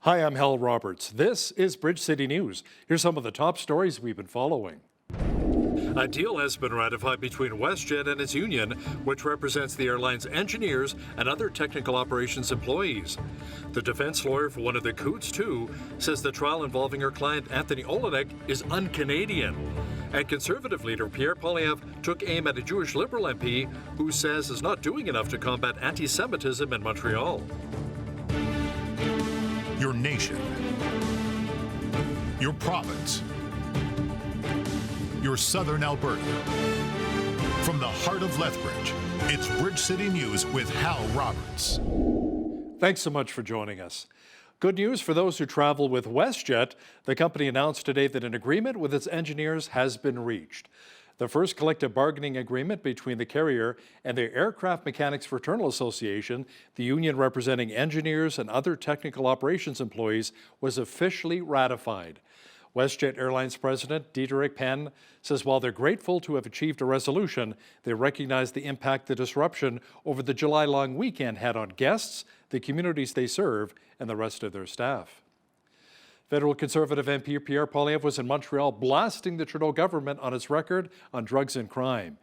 Hi, I'm Hal Roberts. This is Bridge City News. Here's some of the top stories we've been following. A deal has been ratified between WestJet and its union, which represents the airline's engineers and other technical operations employees. The defense lawyer for one of the Coutts, too, says the trial involving her client Anthony Olenek is un-Canadian. And Conservative leader Pierre Poilievre took aim at a Jewish Liberal MP who says is not doing enough to combat anti-Semitism in Montreal. Your nation, your province, your southern Alberta. From the heart of Lethbridge, it's Bridge City News with Hal Roberts. Thanks so much for joining us. Good news for those who travel with WestJet. The company announced today that an agreement with its engineers has been reached. The first collective bargaining agreement between the carrier and the Aircraft Mechanics Fraternal Association, the union representing engineers and other technical operations employees, was officially ratified. WestJet Airlines President Diederik Penn says while they're grateful to have achieved a resolution, they recognize the impact the disruption over the July-long weekend had on guests, the communities they serve, and the rest of their staff. Federal Conservative MP Pierre Poilievre was in Montreal blasting the Trudeau government on its record on drugs and crime.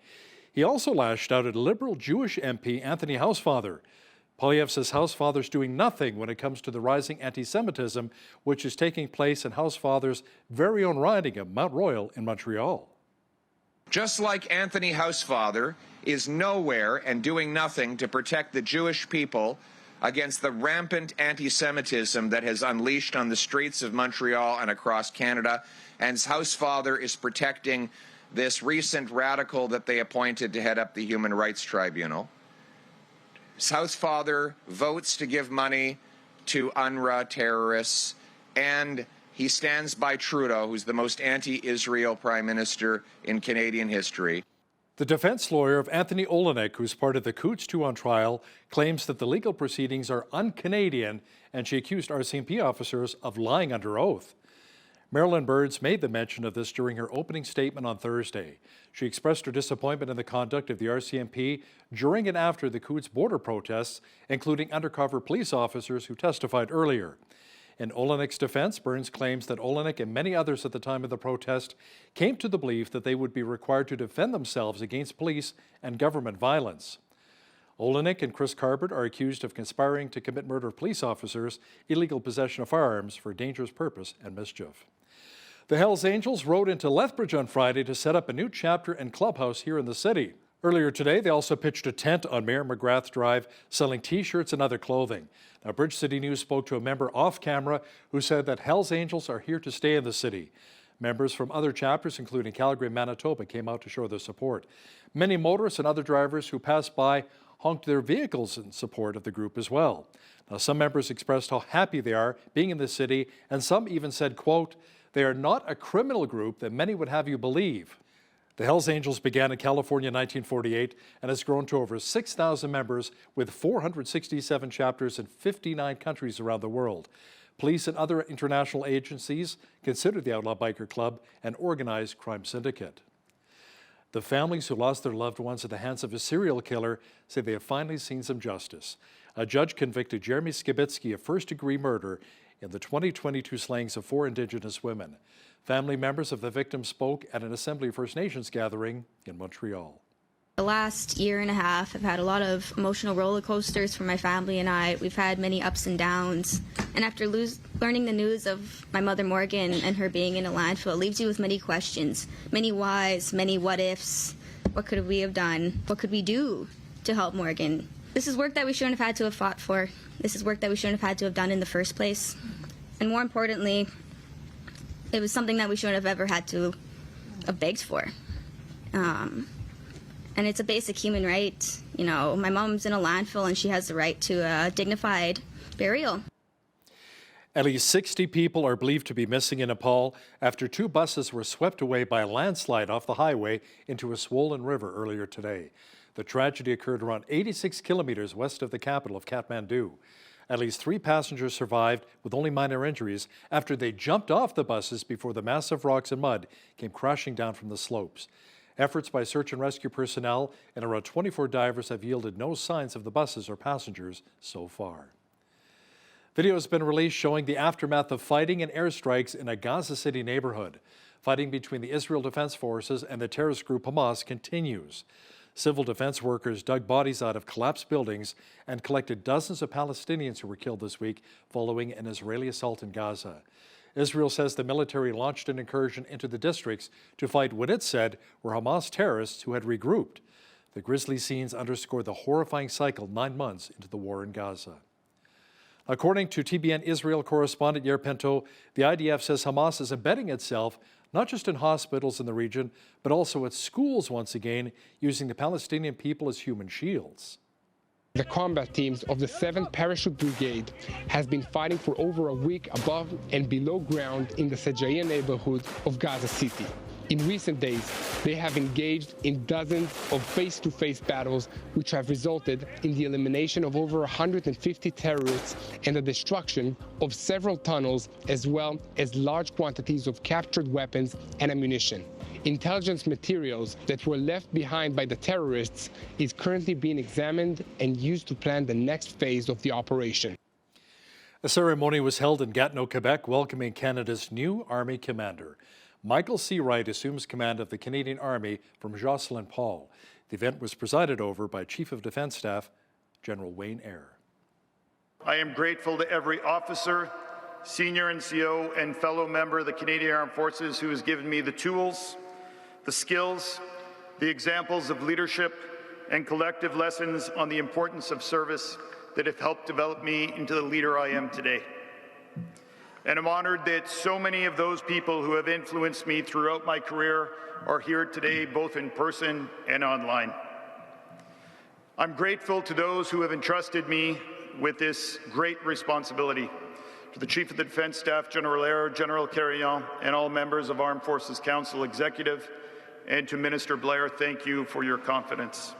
He also lashed out at Liberal Jewish MP Anthony Housefather. Poilievre says Housefather's doing nothing when it comes to the rising anti-Semitism, which is taking place in Housefather's very own riding of Mount Royal in Montreal. Just like Anthony Housefather is nowhere and doing nothing to protect the Jewish people against the rampant anti-Semitism that has unleashed on the streets of Montreal and across Canada, and Housefather is protecting this recent radical that they appointed to head up the Human Rights Tribunal. Housefather votes to give money to UNRWA terrorists, and he stands by Trudeau, who's the most anti-Israel prime minister in Canadian history. The defense lawyer of Anthony Olenek, who's part of the Coutts 2 on trial, claims that the legal proceedings are un-Canadian, and she accused RCMP officers of lying under oath. Marilyn Birds made the mention of this during her opening statement on Thursday. She expressed her disappointment in the conduct of the RCMP during and after the Coutts border protests, including undercover police officers who testified earlier. In Olenek's defense, Burns claims that Olenek and many others at the time of the protest came to the belief that they would be required to defend themselves against police and government violence. Olenek and Chris Carbert are accused of conspiring to commit murder of police officers, illegal possession of firearms for dangerous purpose, and mischief. The Hells Angels rode into Lethbridge on Friday to set up a new chapter and clubhouse here in the city. Earlier today, they also pitched a tent on Mayor McGrath Drive, selling T-shirts and other clothing. Now, Bridge City News spoke to a member off camera who said that Hells Angels are here to stay in the city. Members from other chapters, including Calgary and Manitoba, came out to show their support. Many motorists and other drivers who passed by honked their vehicles in support of the group as well. Now, some members expressed how happy they are being in the city, and some even said, quote, "They are not a criminal group that many would have you believe." The Hells Angels began in California in 1948 and has grown to over 6,000 members with 467 chapters in 59 countries around the world. Police and other international agencies consider the Outlaw Biker Club an organized crime syndicate. The families who lost their loved ones at the hands of a serial killer say they have finally seen some justice. A judge convicted Jeremy Skibitsky of first-degree murder in the 2022 slayings of 4 Indigenous women. Family members of the victims spoke at an Assembly of First Nations gathering in Montreal. The last year and a half, I've had a lot of emotional roller coasters for my family and I. We've had many ups and downs. And after learning the news of my mother Morgan and her being in a landfill, it leaves you with many questions, many whys, many what ifs. What could we have done? What could we do to help Morgan? This is work that we shouldn't have had to have fought for. This is work that we shouldn't have had to have done in the first place. And more importantly, it was something that we shouldn't have ever had to have begged for. And it's a basic human right. You know, my mom's in a landfill and she has the right to a dignified burial. At least 60 people are believed to be missing in Nepal after 2 buses were swept away by a landslide off the highway into a swollen river earlier today. The tragedy occurred around 86 kilometers west of the capital of Kathmandu. At least 3 passengers survived with only minor injuries after they jumped off the buses before the massive rocks and mud came crashing down from the slopes. Efforts by search and rescue personnel and around 24 divers have yielded no signs of the buses or passengers so far. Video has been released showing the aftermath of fighting and airstrikes in a Gaza City neighborhood. Fighting between the Israel Defense Forces and the terrorist group Hamas continues. Civil defense workers dug bodies out of collapsed buildings and collected dozens of Palestinians who were killed this week following an Israeli assault in Gaza. Israel says the military launched an incursion into the districts to fight what it said were Hamas terrorists who had regrouped. The grisly scenes underscore the horrifying cycle 9 months into the war in Gaza. According to TBN Israel correspondent Yair Pinto, the IDF says Hamas is embedding itself not just in hospitals in the region, but also at schools once again, using the Palestinian people as human shields. The combat teams of the 7th Parachute Brigade has been fighting for over a week above and below ground in the Sajaya neighborhood of Gaza City. In recent days, they have engaged in dozens of face-to-face battles, which have resulted in the elimination of over 150 terrorists and the destruction of several tunnels, as well as large quantities of captured weapons and ammunition. Intelligence materials that were left behind by the terrorists is currently being examined and used to plan the next phase of the operation. A ceremony was held in Gatineau, Quebec, welcoming Canada's new Army commander. Michael C. Wright assumes command of the Canadian Army from Jocelyn Paul. The event was presided over by Chief of Defence Staff, General Wayne Eyre. I am grateful to every officer, senior NCO, and fellow member of the Canadian Armed Forces who has given me the tools, the skills, the examples of leadership, and collective lessons on the importance of service that have helped develop me into the leader I am today. And I'm honored that so many of those people who have influenced me throughout my career are here today, both in person and online. I'm grateful to those who have entrusted me with this great responsibility. To the Chief of the Defence Staff, General Eyre, General Carillon, and all members of Armed Forces Council Executive, and to Minister Blair, thank you for your confidence.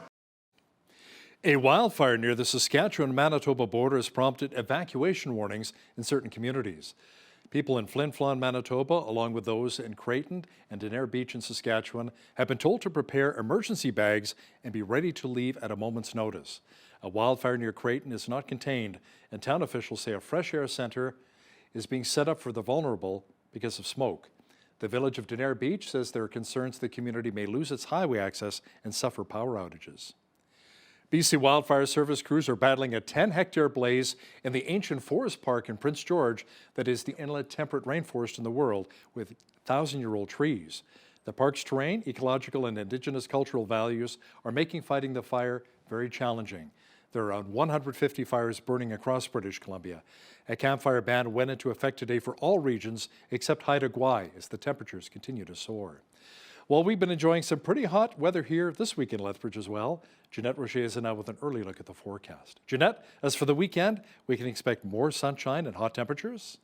A wildfire near the Saskatchewan-Manitoba border has prompted evacuation warnings in certain communities. People in Flin Flon, Manitoba, along with those in Creighton and Denair Beach in Saskatchewan, have been told to prepare emergency bags and be ready to leave at a moment's notice. A wildfire near Creighton is not contained, and town officials say a fresh air centre is being set up for the vulnerable because of smoke. The village of Denair Beach says there are concerns the community may lose its highway access and suffer power outages. BC Wildfire Service crews are battling a 10-hectare blaze in the ancient forest park in Prince George that is the inlet temperate rainforest in the world with 1,000-year-old trees. The park's terrain, ecological and Indigenous cultural values are making fighting the fire very challenging. There are around 150 fires burning across British Columbia. A campfire ban went into effect today for all regions except Haida Gwaii as the temperatures continue to soar. Well, we've been enjoying some pretty hot weather here this week in Lethbridge as well. Jeanette Rocher is now with an early look at the forecast. Jeanette, as for the weekend, we can expect more sunshine and hot temperatures?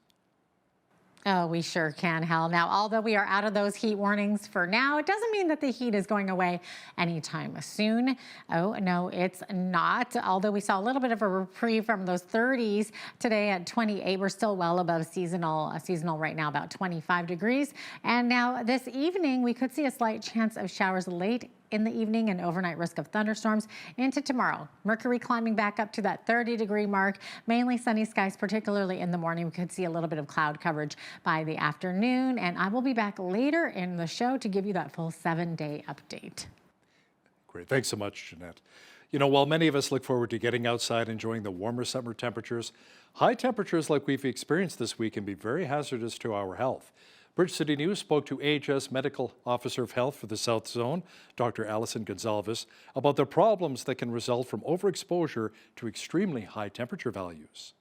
Oh, we sure can, Hal. Now, although we are out of those heat warnings for now, it doesn't mean that the heat is going away anytime soon. Oh, no, it's not. Although we saw a little bit of a reprieve from those 30s today at 28, we're still well above seasonal right now, about 25 degrees. And now this evening, we could see a slight chance of showers late in the evening and overnight risk of thunderstorms into tomorrow. Mercury climbing back up to that 30-degree mark. Mainly sunny skies, particularly in the morning. We could see a little bit of cloud coverage by the afternoon. And I will be back later in the show to give you that full 7-day update. Great. Thanks so much, Jeanette. You know, while many of us look forward to getting outside, enjoying the warmer summer temperatures, high temperatures like we've experienced this week can be very hazardous to our health. Bridge City News spoke to AHS Medical Officer of Health for the South Zone, Dr. Allison Gonzalez, about the problems that can result from overexposure to extremely high temperature values.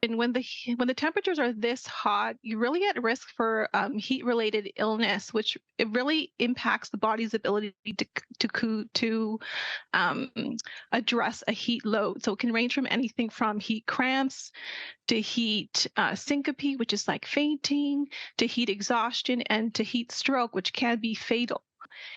And when the temperatures are this hot, you're really at risk for heat-related illness, which it really impacts the body's ability to address a heat load. So it can range from anything from heat cramps to heat syncope, which is like fainting, to heat exhaustion, and to heat stroke, which can be fatal.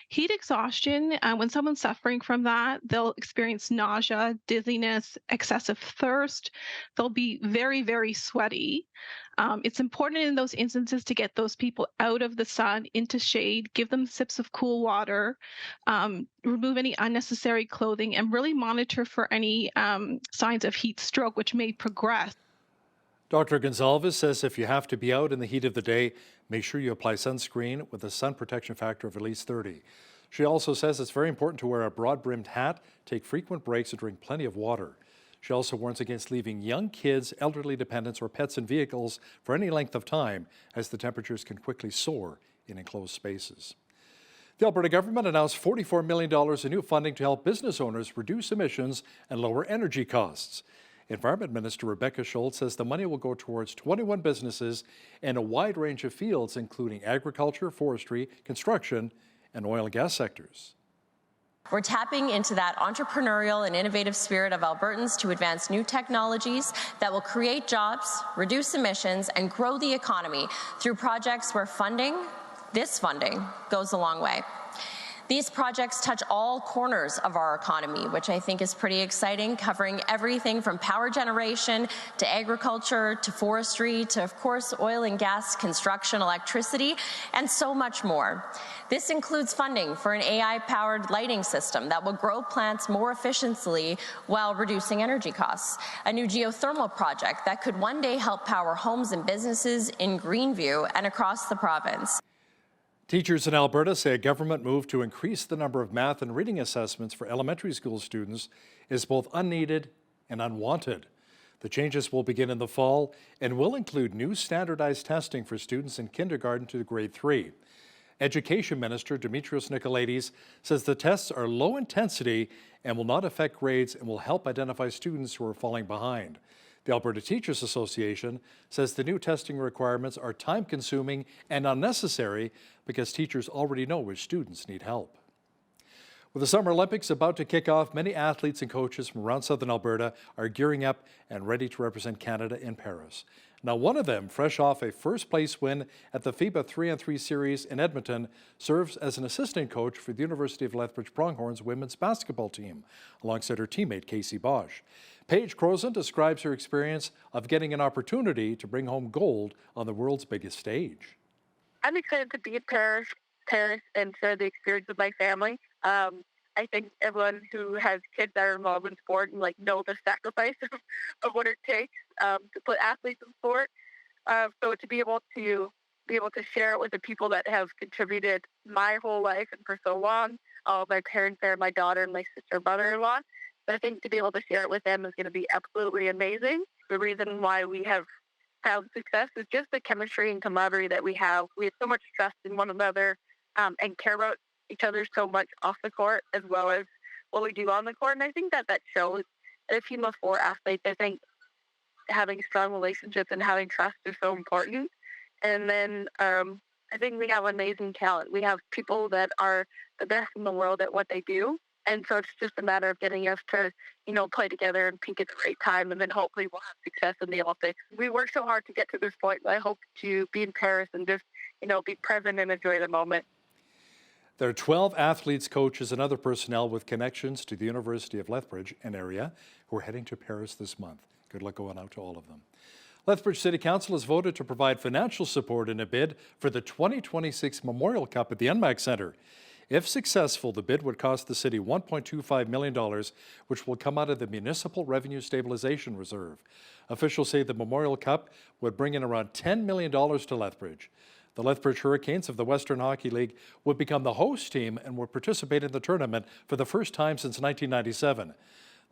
Heat exhaustion, when someone's suffering from that, they'll experience nausea, dizziness, excessive thirst. They'll be very, very sweaty. It's important in those instances to get those people out of the sun into shade, give them sips of cool water, remove any unnecessary clothing, and really monitor for any signs of heat stroke, which may progress. Dr. Gonzalez says if you have to be out in the heat of the day, make sure you apply sunscreen with a sun protection factor of at least 30. She also says it's very important to wear a broad-brimmed hat, take frequent breaks, and drink plenty of water. She also warns against leaving young kids, elderly dependents, or pets in vehicles for any length of time, as the temperatures can quickly soar in enclosed spaces. The Alberta government announced $44 million in new funding to help business owners reduce emissions and lower energy costs. Environment Minister Rebecca Schultz says the money will go towards 21 businesses in a wide range of fields, including agriculture, forestry, construction, and oil and gas sectors. We're tapping into that entrepreneurial and innovative spirit of Albertans to advance new technologies that will create jobs, reduce emissions, and grow the economy through projects where this funding, goes a long way. These projects touch all corners of our economy, which I think is pretty exciting, covering everything from power generation to agriculture to forestry to, of course, oil and gas, construction, electricity, and so much more. This includes funding for an AI-powered lighting system that will grow plants more efficiently while reducing energy costs, a new geothermal project that could one day help power homes and businesses in Greenview and across the province. Teachers in Alberta say a government move to increase the number of math and reading assessments for elementary school students is both unneeded and unwanted. The changes will begin in the fall and will include new standardized testing for students in kindergarten to grade 3. Education Minister Dimitrios Nicolaides says the tests are low intensity and will not affect grades and will help identify students who are falling behind. The Alberta Teachers Association says the new testing requirements are time-consuming and unnecessary because teachers already know which students need help. With the Summer Olympics about to kick off, many athletes and coaches from around southern Alberta are gearing up and ready to represent Canada in Paris. Now, one of them, fresh off a first-place win at the FIBA 3-on-3 series in Edmonton, serves as an assistant coach for the University of Lethbridge Pronghorns women's basketball team, alongside her teammate Casey Bosch. Paige Croson describes her experience of getting an opportunity to bring home gold on the world's biggest stage. I'm excited to be in Paris and share the experience with my family. I think everyone who has kids that are involved in sport and know the sacrifice of what it takes to put athletes in sport. So to be able to share it with the people that have contributed my whole life and for so long, my parents there, my daughter, and my sister, brother-in-law. But I think to be able to share it with them is going to be absolutely amazing. The reason why we have found success is just the chemistry and camaraderie that we have. We have so much trust in one another and care about each other so much off the court as well as what we do on the court. And I think that shows. And a team of 4 athletes, I think having strong relationships and having trust is so important. And then I think we have amazing talent. We have people that are the best in the world at what they do. And so it's just a matter of getting us to, play together and peak at the right time, and then hopefully we'll have success in the Olympics. We worked so hard to get to this point, but I hope to be in Paris and just, be present and enjoy the moment. There are 12 athletes, coaches, and other personnel with connections to the University of Lethbridge and area who are heading to Paris this month. Good luck going out to all of them. Lethbridge City Council has voted to provide financial support in a bid for the 2026 Memorial Cup at the NMAC Centre. If successful, the bid would cost the city $1.25 million, which will come out of the Municipal Revenue Stabilization Reserve. Officials say the Memorial Cup would bring in around $10 million to Lethbridge. The Lethbridge Hurricanes of the Western Hockey League would become the host team and would participate in the tournament for the first time since 1997.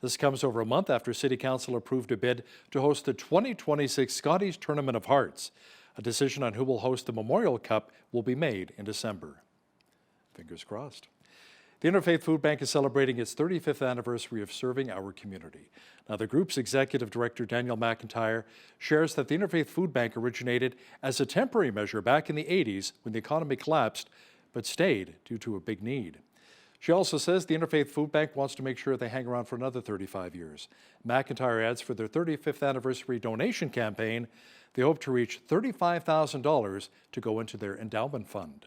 This comes over a month after City Council approved a bid to host the 2026 Scotties Tournament of Hearts. A decision on who will host the Memorial Cup will be made in December. Fingers crossed. The Interfaith Food Bank is celebrating its 35th anniversary of serving our community. Now, the group's executive director, Daniel McIntyre, shares that the Interfaith Food Bank originated as a temporary measure back in the 80s when the economy collapsed, but stayed due to a big need. She also says the Interfaith Food Bank wants to make sure they hang around for another 35 years. McIntyre adds for their 35th anniversary donation campaign, they hope to reach $35,000 to go into their endowment fund.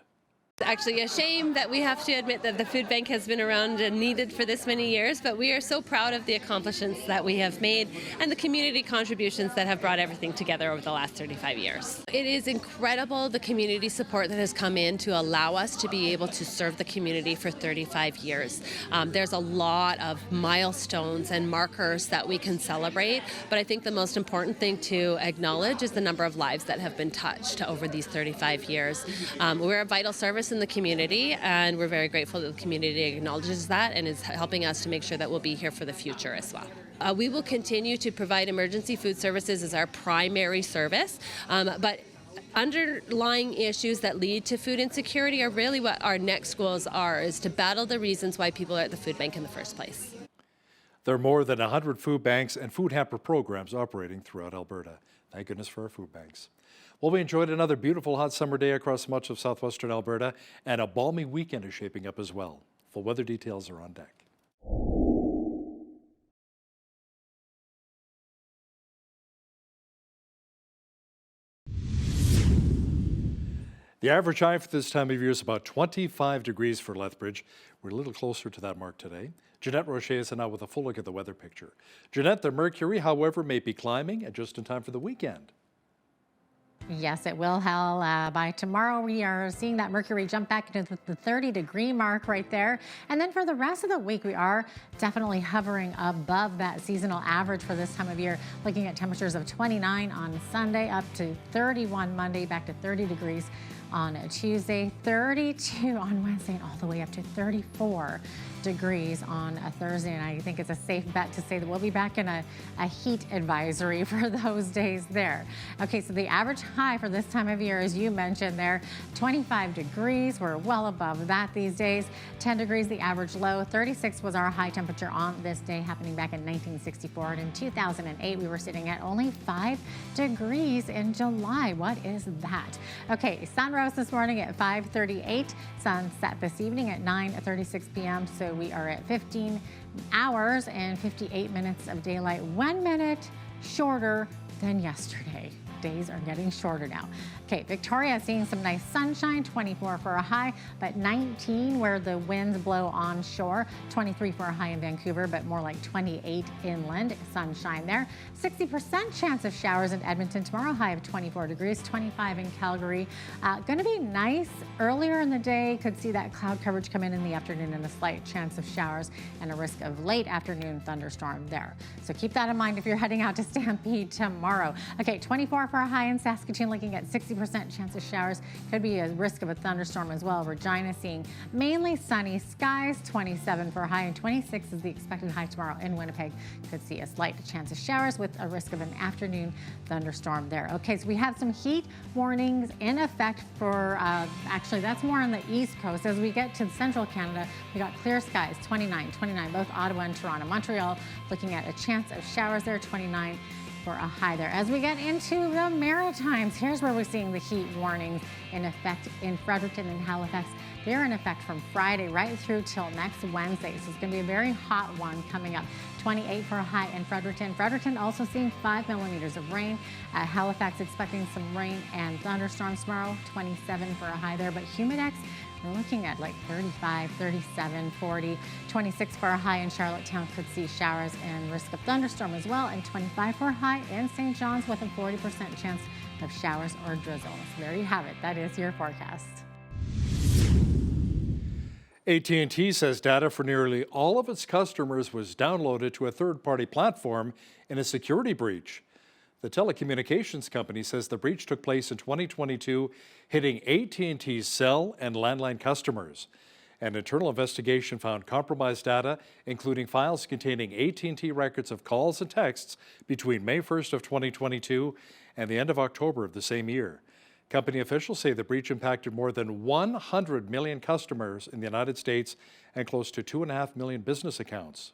Actually, a shame that we have to admit that the food bank has been around and needed for this many years, but we are so proud of the accomplishments that we have made and the community contributions that have brought everything together over the last 35 years. It is incredible the community support that has come in to allow us to be able to serve the community for 35 years. There's a lot of milestones and markers that we can celebrate, but I think the most important thing to acknowledge is the number of lives that have been touched over these 35 years. We're a vital service in the community, and we're very grateful that the community acknowledges that and is helping us to make sure that we'll be here for the future as well. We will continue to provide emergency food services as our primary service, but underlying issues that lead to food insecurity are really what our next goals are, is to battle the reasons why people are at the food bank in the first place. There are more than 100 food banks and food hamper programs operating throughout Alberta. Thank goodness for our food banks. Well, we enjoyed another beautiful hot summer day across much of southwestern Alberta, and a balmy weekend is shaping up as well. Full weather details are on deck. The average high for this time of year is about 25 degrees for Lethbridge. We're a little closer to that mark today. Jeanette Rocher is now with a full look at the weather picture. Jeanette, the mercury, however, may be climbing, and just in time for the weekend. Yes, it will, Hal. By tomorrow, we are seeing that mercury jump back into the 30-degree mark right there. And then for the rest of the week, we are definitely hovering above that seasonal average for this time of year, looking at temperatures of 29 on Sunday, up to 31 Monday, back to 30 degrees on Tuesday, 32 on Wednesday, and all the way up to 34 degrees on a Thursday. And I think it's a safe bet to say that we'll be back in a heat advisory for those days there. Okay, so the average high for this time of year, as you mentioned there, 25 degrees. We're well above that these days. 10 degrees the average low. 36 was our high temperature on this day, happening back in 1964. And in 2008, we were sitting at only 5 degrees in July. What is that? Okay, sun rose this morning at 5:38. Sunset this evening at 9:36 p.m. So we are at 15 hours and 58 minutes of daylight, 1 minute shorter than yesterday. Days are getting shorter now. Okay, Victoria seeing some nice sunshine, 24 for a high, but 19 where the winds blow onshore, 23 for a high in Vancouver, but more like 28 inland. Sunshine there. 60% chance of showers in Edmonton tomorrow, high of 24 degrees, 25 in Calgary. Going to be nice earlier in the day. Could see that cloud coverage come in the afternoon and a slight chance of showers and a risk of late afternoon thunderstorm there. So keep that in mind if you're heading out to Stampede tomorrow. Okay, 24 for a high in Saskatoon, looking at 60% chance of showers. Could be a risk of a thunderstorm as well. Regina seeing mainly sunny skies, 27 for a high, and 26 is the expected high tomorrow in Winnipeg. Could see a slight chance of showers with a risk of an afternoon thunderstorm there. Okay, so we have some heat warnings in effect for, actually that's more on the east coast. As we get to central Canada, we got clear skies, 29, both Ottawa and Toronto. Montreal looking at a chance of showers there, 29 for a high there. As we get into the Maritimes, here's where we're seeing the heat warnings in effect in Fredericton and Halifax. They're in effect from Friday right through till next Wednesday. So it's going to be a very hot one coming up. 28 for a high in Fredericton. Fredericton also seeing 5 millimeters of rain. Halifax expecting some rain and thunderstorms tomorrow. 27 for a high there, but humidex, we're looking at like 35, 37, 40, 26 for a high in Charlottetown. Could see showers and risk of thunderstorm as well. And 25 for a high in St. John's with a 40% chance of showers or drizzle. So there you have it. That is your forecast. AT&T says data for nearly all of its customers was downloaded to a third-party platform in a security breach. The telecommunications company says the breach took place in 2022, hitting AT&T's cell and landline customers. An internal investigation found compromised data, including files containing AT&T records of calls and texts between May 1st of 2022 and the end of October of the same year. Company officials say the breach impacted more than 100 million customers in the United States and close to 2.5 million business accounts.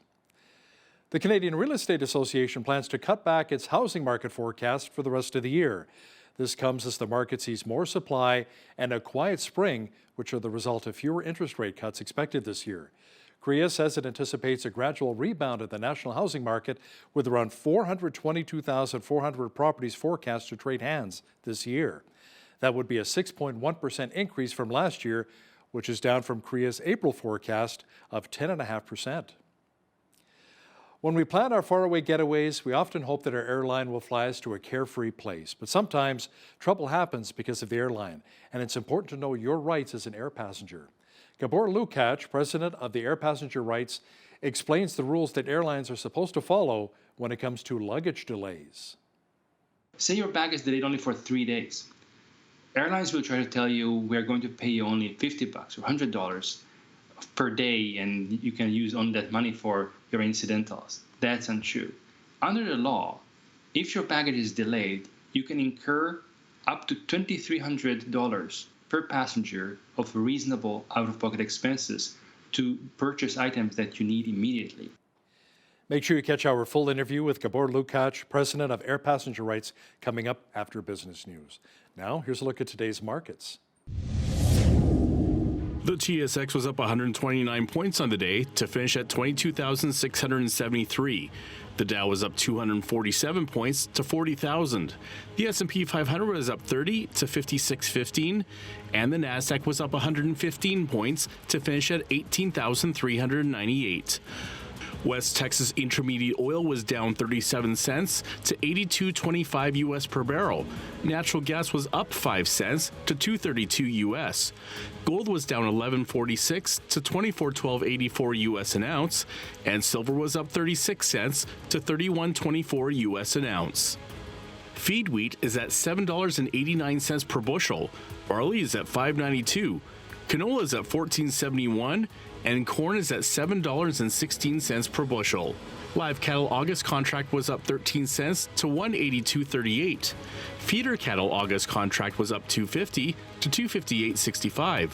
The Canadian Real Estate Association plans to cut back its housing market forecast for the rest of the year. This comes as the market sees more supply and a quiet spring, which are the result of fewer interest rate cuts expected this year. CREA says it anticipates a gradual rebound of the national housing market, with around 422,400 properties forecast to trade hands this year. That would be a 6.1% increase from last year, which is down from Korea's April forecast of 10.5%. When we plan our faraway getaways, we often hope that our airline will fly us to a carefree place. But sometimes trouble happens because of the airline, and it's important to know your rights as an air passenger. Gabor Lukács, president of the Air Passenger Rights, explains the rules that airlines are supposed to follow when it comes to luggage delays. Say your bag is delayed only for 3 days. Airlines will try to tell you we're going to pay you only $50 or $100 per day, and you can use only that money for your incidentals. That's untrue. Under the law, if your baggage is delayed, you can incur up to $2,300 per passenger of reasonable out-of-pocket expenses to purchase items that you need immediately. Make sure you catch our full interview with Gabor Lukács, president of Air Passenger Rights, coming up after business news. Now, here's a look at today's markets. The TSX was up 129 points on the day to finish at 22,673. The Dow was up 247 points to 40,000. The S&P 500 was up 30 to 5615, and the Nasdaq was up 115 points to finish at 18,398. West Texas Intermediate oil was down 37 cents to 82.25 US per barrel. Natural gas was up 5 cents to 2.32 US. Gold was down 11.46 to 24.1284 US an ounce, and silver was up 36 cents to 31.24 US an ounce. Feed wheat is at $7.89 per bushel. Barley is at $5.92. Canola is at $14.71. And corn is at $7.16 per bushel. Live cattle August contract was up 13 cents to $182.38. Feeder cattle August contract was up $2.50 to $258.65.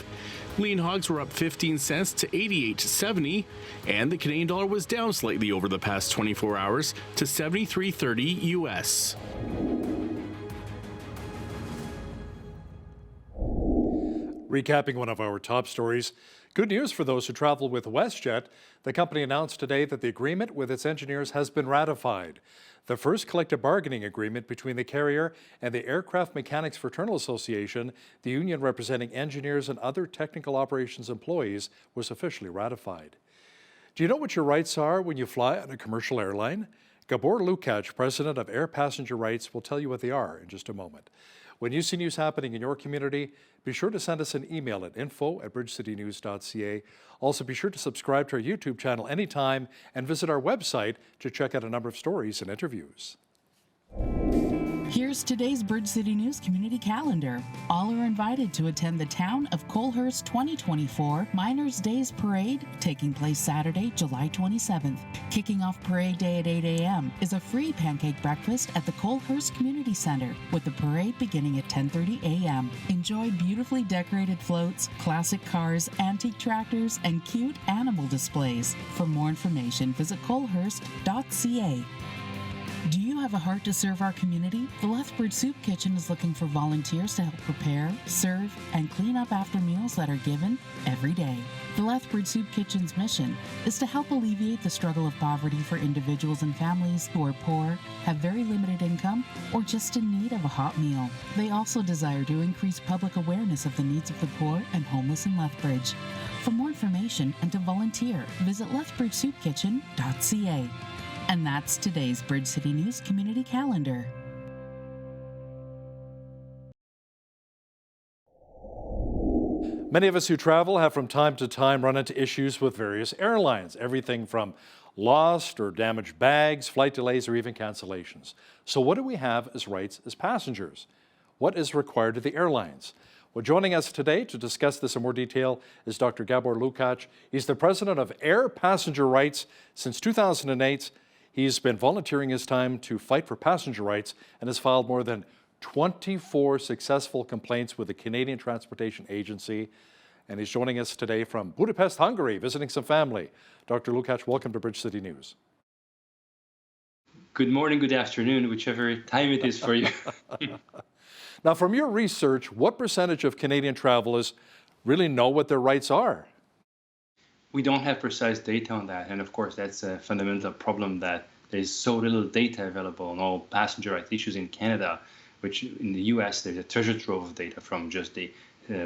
Lean hogs were up 15 cents to $88.70, and the Canadian dollar was down slightly over the past 24 hours to 73.30 US. Recapping one of our top stories. Good news for those who travel with WestJet. The company announced today that the agreement with its engineers has been ratified. The first collective bargaining agreement between the carrier and the Aircraft Mechanics Fraternal Association, the union representing engineers and other technical operations employees, was officially ratified. Do you know what your rights are when you fly on a commercial airline? Gabor Lukács, president of Air Passenger Rights, will tell you what they are in just a moment. When you see news happening in your community, be sure to send us an email at info@bridgecitynews.ca. Also, be sure to subscribe to our YouTube channel anytime and visit our website to check out a number of stories and interviews. Here's today's Bridge City News community calendar. All are invited to attend the Town of Colehurst 2024 Miners' Days Parade, taking place Saturday, July 27th. Kicking off Parade Day at 8 a.m. is a free pancake breakfast at the Colehurst Community Center, with the parade beginning at 10:30 a.m. Enjoy beautifully decorated floats, classic cars, antique tractors, and cute animal displays. For more information, visit colehurst.ca. Do you have a heart to serve our community? The Lethbridge Soup Kitchen is looking for volunteers to help prepare, serve, and clean up after meals that are given every day. The Lethbridge Soup Kitchen's mission is to help alleviate the struggle of poverty for individuals and families who are poor, have very limited income, or just in need of a hot meal. They also desire to increase public awareness of the needs of the poor and homeless in Lethbridge. For more information and to volunteer, visit lethbridgesoupkitchen.ca. And that's today's Bridge City News community calendar. Many of us who travel have from time to time run into issues with various airlines, everything from lost or damaged bags, flight delays, or even cancellations. So what do we have as rights as passengers? What is required of the airlines? Well, joining us today to discuss this in more detail is Dr. Gabor Lukács. He's the president of Air Passenger Rights since 2008. He's been volunteering his time to fight for passenger rights and has filed more than 24 successful complaints with the Canadian Transportation Agency. And he's joining us today from Budapest, Hungary, visiting some family. Dr. Lukács, welcome to Bridge City News. Good morning, good afternoon, whichever time it is for you. Now, from your research, what percentage of Canadian travelers really know what their rights are? We don't have precise data on that, and of course that's a fundamental problem, that there's so little data available on all passenger rights issues in Canada, which in the US there's a treasure trove of data from just the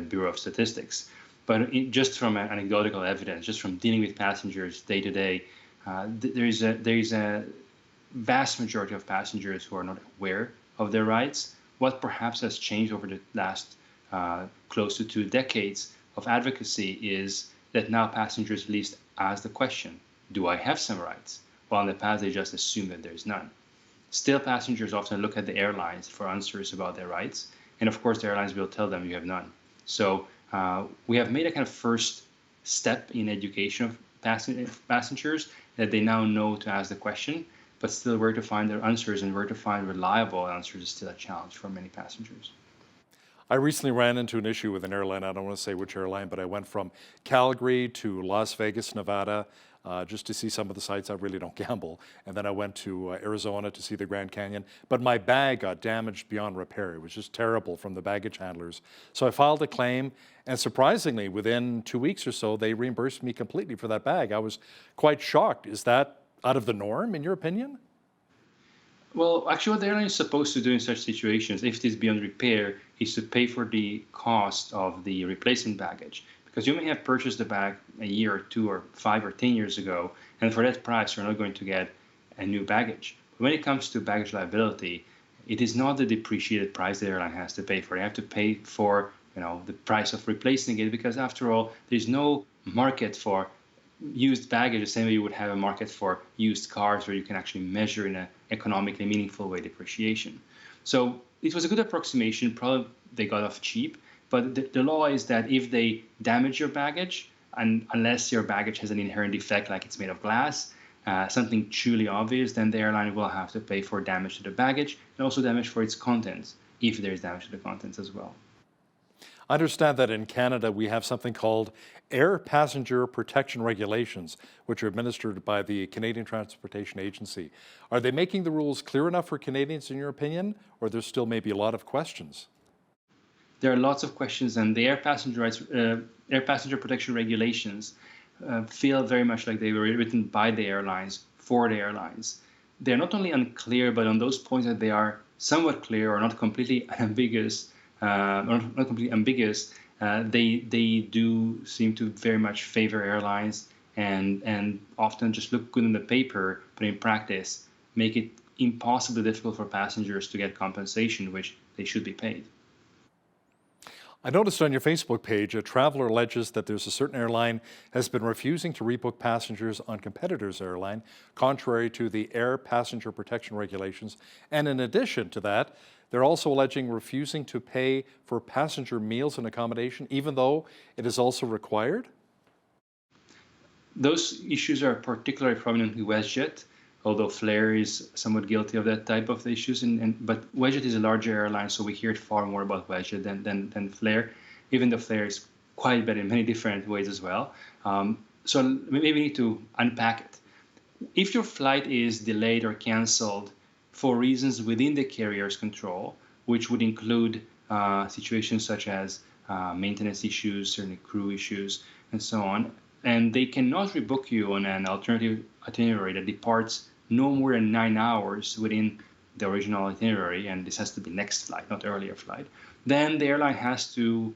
Bureau of Statistics. But just from anecdotal evidence, just from dealing with passengers day to day, there is a vast majority of passengers who are not aware of their rights. What perhaps has changed over the last close to 2 decades of advocacy is that now passengers at least ask the question, do I have some rights? While in the past they just assume that there's none. Still, passengers often look at the airlines for answers about their rights, and of course the airlines will tell them you have none. So we have made a kind of first step in education of passengers that they now know to ask the question, but still where to find their answers and where to find reliable answers is still a challenge for many passengers. I recently ran into an issue with an airline. I don't want to say which airline, but I went from Calgary to Las Vegas, Nevada, just to see some of the sites. I really don't gamble. And then I went to Arizona to see the Grand Canyon. But my bag got damaged beyond repair. It was just terrible from the baggage handlers. So I filed a claim, and surprisingly, within 2 weeks or so, they reimbursed me completely for that bag. I was quite shocked. Is that out of the norm, in your opinion? Well, actually, what the airline is supposed to do in such situations, if it is beyond repair, is to pay for the cost of the replacement baggage. Because you may have purchased the bag a year or 2 or 5 or 10 years ago, and for that price, you're not going to get a new baggage. But when it comes to baggage liability, it is not the depreciated price the airline has to pay for. They have to pay for, the price of replacing it, because after all, there's no market for used baggage the same way you would have a market for used cars where you can actually measure in an economically meaningful way depreciation. So it was a good approximation. Probably they got off cheap, but the law is that if they damage your baggage, and unless your baggage has an inherent defect like it's made of glass, something truly obvious, then the airline will have to pay for damage to the baggage and also damage for its contents, if there is damage to the contents as well. I understand that in Canada we have something called Air Passenger Protection Regulations, which are administered by the Canadian Transportation Agency. Are they making the rules clear enough for Canadians, in your opinion, or there's still maybe a lot of questions? There are lots of questions, and the Air Passenger Protection Regulations feel very much like they were written by the airlines, for the airlines. They're not only unclear, but on those points that they are somewhat clear or not completely ambiguous, they do seem to very much favor airlines and often just look good on the paper, but in practice make it impossibly difficult for passengers to get compensation, which they should be paid. I noticed on your Facebook page, a traveler alleges that there's a certain airline has been refusing to rebook passengers on competitors' airline, contrary to the Air Passenger Protection Regulations. And in addition to that, they're also alleging refusing to pay for passenger meals and accommodation, even though it is also required? Those issues are particularly prominent in WestJet, although Flair is somewhat guilty of that type of issues. But WestJet is a larger airline, so we hear far more about WestJet than Flair, even though Flair is quite bad in many different ways as well. So maybe we need to unpack it. If your flight is delayed or canceled for reasons within the carrier's control, which would include situations such as maintenance issues, certainly crew issues, and so on, and they cannot rebook you on an alternative itinerary that departs no more than 9 hours within the original itinerary, and this has to be next flight, not earlier flight, then the airline has to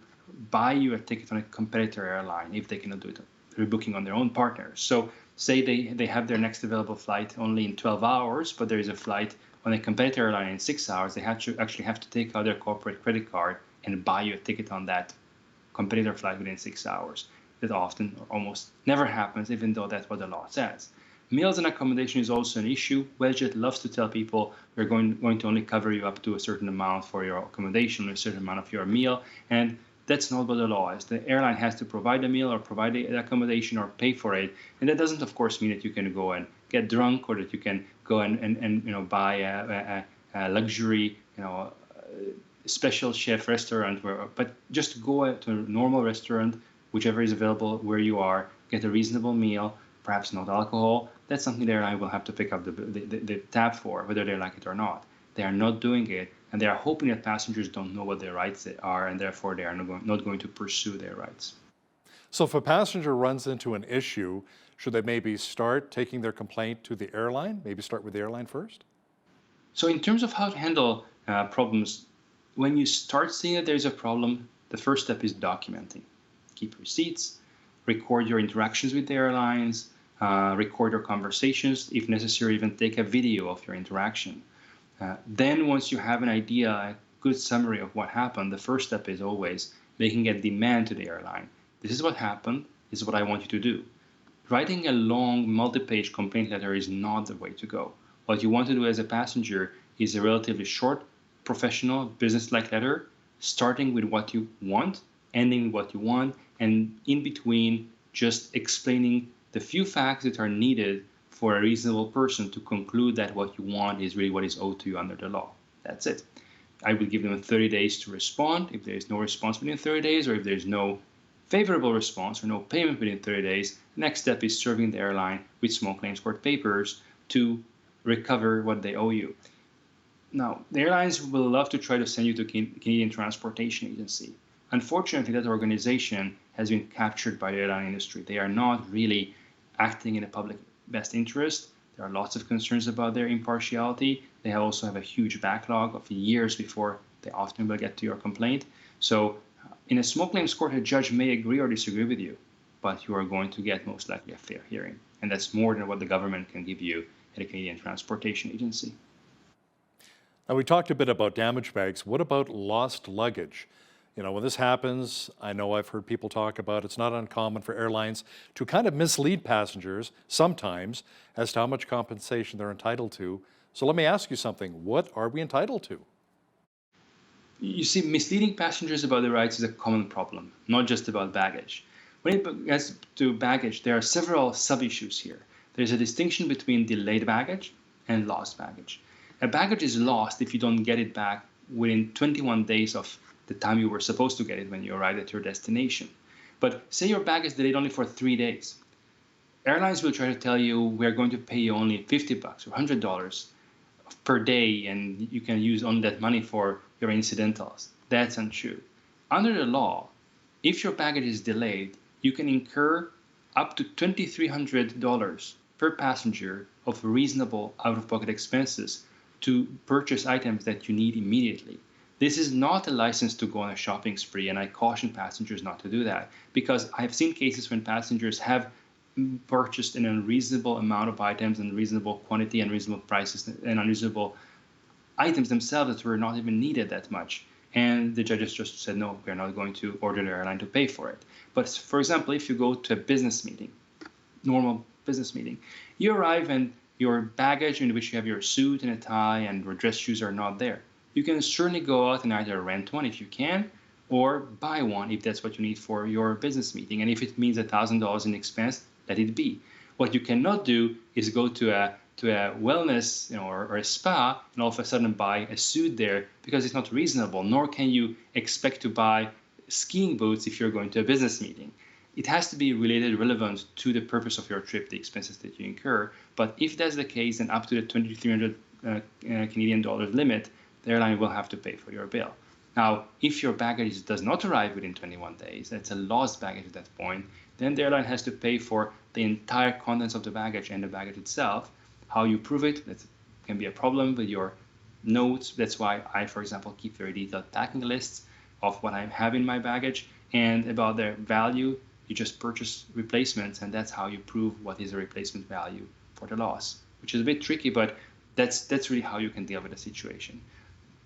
buy you a ticket on a competitor airline if they cannot do it rebooking on their own partners. So say they have their next available flight only in 12 hours, but there is a flight on a competitor airline in 6 hours, they actually have to take out their corporate credit card and buy you a ticket on that competitor flight within 6 hours. That often or almost never happens, even though that's what the law says. Meals and accommodation is also an issue. WestJet loves to tell people we're going to only cover you up to a certain amount for your accommodation or a certain amount of your meal, and that's not what the law is. The airline has to provide a meal or provide the accommodation or pay for it, and that doesn't, of course, mean that you can go and get drunk or that you can go and buy a luxury special chef restaurant, but just go to a normal restaurant, whichever is available where you are, get a reasonable meal, perhaps not alcohol. That's something the airline will have to pick up the tab for, whether they like it or not. They are not doing it, and they are hoping that passengers don't know what their rights are, and therefore they are not going to pursue their rights. So if a passenger runs into an issue, should they maybe start taking their complaint to the airline? Maybe start with the airline first? So in terms of how to handle problems, when you start seeing that there's a problem, the first step is documenting. keep receipts, record your interactions with the airlines, record your conversations, if necessary, even take a video of your interaction. Then once you have an idea, a good summary of what happened, the first step is always making a demand to the airline. This is what happened, this is what I want you to do. Writing a long, multi-page complaint letter is not the way to go. What you want to do as a passenger is a relatively short, professional, business-like letter, starting with what you want, ending with what you want, and in between just explaining the few facts that are needed for a reasonable person to conclude that what you want is really what is owed to you under the law. That's it. I will give them 30 days to respond. If there is no response within 30 days, or if there is no favorable response or no payment within 30 days, the next step is serving the airline with small claims court papers to recover what they owe you. Now, the airlines will love to try to send you to Canadian Transportation Agency. Unfortunately, that organization has been captured by the airline industry. They are not really acting in the public best interest. There are lots of concerns about their impartiality. They also have a huge backlog of years before they often will get to your complaint. So in a small claims court, a judge may agree or disagree with you, but you are going to get most likely a fair hearing. And that's more than what the government can give you at a Canadian Transportation Agency. Now, we talked a bit about damage bags. What about lost luggage? You know, when this happens, I know I've heard people talk about it's not uncommon for airlines to kind of mislead passengers sometimes as to how much compensation they're entitled to. So let me ask you something. What are we entitled to? You see, misleading passengers about their rights is a common problem, not just about baggage. When it gets to baggage, there are several sub-issues here. There's a distinction between delayed baggage and lost baggage. A baggage is lost if you don't get it back within 21 days of the time you were supposed to get it when you arrived at your destination. But say your bag is delayed only for 3 days. Airlines will try to tell you, we're going to pay you only $50 or $100 per day, and you can use only that money for your incidentals. That's untrue. Under the law, if your baggage is delayed, you can incur up to $2,300 per passenger of reasonable out-of-pocket expenses to purchase items that you need immediately. This is not a license to go on a shopping spree, and I caution passengers not to do that, because I've seen cases when passengers have purchased an unreasonable amount of items and reasonable quantity and reasonable prices and unreasonable items themselves that were not even needed that much. And the judges just said, no, we're not going to order the airline to pay for it. But for example, if you go to a business meeting, normal business meeting, you arrive and your baggage, in which you have your suit and a tie and your dress shoes, are not there. You can certainly go out and either rent one if you can, or buy one if that's what you need for your business meeting. And if it means $1,000 in expense, let it be. What you cannot do is go to a wellness, or a spa, and all of a sudden buy a suit there, because it's not reasonable. Nor can you expect to buy skiing boots if you're going to a business meeting. It has to be relevant to the purpose of your trip, the expenses that you incur. But if that's the case, then up to the $2,300 Canadian dollars limit, the airline will have to pay for your bill. Now, if your baggage does not arrive within 21 days, that's a lost baggage at that point, then the airline has to pay for the entire contents of the baggage and the baggage itself. How you prove it, that can be a problem with your notes. That's why I, for example, keep very detailed packing lists of what I have in my baggage, and about their value, you just purchase replacements, and that's how you prove what is the replacement value for the loss, which is a bit tricky, but that's really how you can deal with the situation.